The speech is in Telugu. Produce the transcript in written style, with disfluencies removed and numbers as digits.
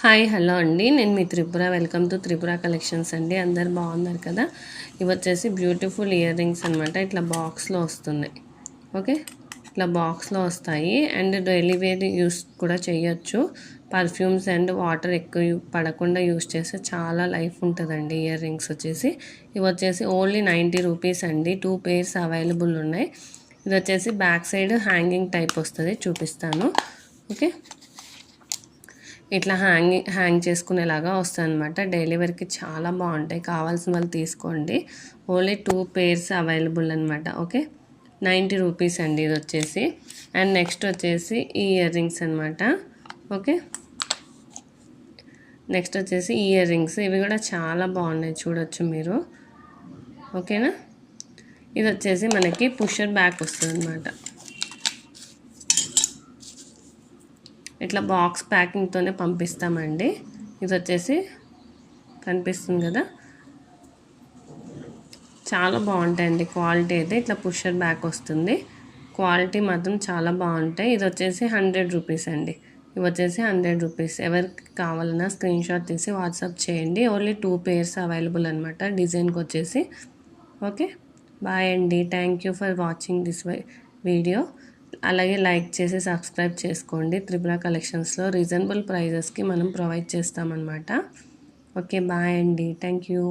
హాయ్ హలో అండి, నేను మీ Tripura. Welcome to Tripura collections అండి. అందరు బాగున్నారు కదా. ఇవి వచ్చేసి బ్యూటిఫుల్ ఇయర్ రింగ్స్ అనమాట. ఇట్లా బాక్స్లో వస్తున్నాయి. ఓకే, ఇట్లా బాక్స్లో వస్తాయి. అండ్ డైలీ వేర్ యూస్ కూడా చేయొచ్చు. పర్ఫ్యూమ్స్ అండ్ వాటర్ ఎక్కువ పడకుండా యూస్ చేస్తే చాలా లైఫ్ ఉంటుందండి. ఇయర్ రింగ్స్ వచ్చేసి ఇవి వచ్చేసి ఓన్లీ 90 రూపీస్ అండి. 2 పేర్స్ అవైలబుల్ ఉన్నాయి. ఇది వచ్చేసి బ్యాక్ సైడ్ హ్యాంగింగ్ టైప్ వస్తుంది, చూపిస్తాను. ఓకే, ఇట్లా హ్యాంగ్ చేసుకునేలాగా వస్తుంది అనమాట. డైలీ వేర్కి చాలా బాగుంటాయి. కావాల్సిన వాళ్ళు తీసుకోండి. ఓన్లీ 2 పేర్స్ అవైలబుల్ అనమాట. ఓకే, 90 రూపీస్ అండి ఇది వచ్చేసి. అండ్ నెక్స్ట్ వచ్చేసి ఈ ఇయర్ రింగ్స్ అనమాట. ఓకే, నెక్స్ట్ వచ్చేసి ఈ ఇయర్ రింగ్స్. ఇవి కూడా చాలా బాగున్నాయి, చూడొచ్చు మీరు. ఓకేనా, ఇది వచ్చేసి మనకి పుషర్ బ్యాక్ వస్తుంది అనమాట. ఇట్లా బాక్స్ ప్యాకింగ్తోనే పంపిస్తామండి. ఇది వచ్చేసి కనిపిస్తుంది కదా, చాలా బాగుంటాయండి. క్వాలిటీ అయితే ఇట్లా పుషర్ బ్యాక్ వస్తుంది. క్వాలిటీ మాత్రం చాలా బాగుంటాయి. ఇది వచ్చేసి 100 రూపీస్ అండి. ఇవి వచ్చేసి 100 రూపీస్. ఎవరికి కావాలన్నా స్క్రీన్ షాట్ తీసి వాట్సాప్ చేయండి. ఓన్లీ 2 పేర్స్ అవైలబుల్ అనమాట డిజైన్కి వచ్చేసి. ఓకే, బాయ్ అండి. Thank you for watching this video. అలాగే లైక్ చేసి సబ్స్క్రైబ్ చేసుకోండి. త్రిపుర కలెక్షన్స్లో రీజనబుల్ ప్రైజెస్కి మనం ప్రొవైడ్ చేస్తామన్నమాట. ఓకే, బాయ్ అండి. Thank you.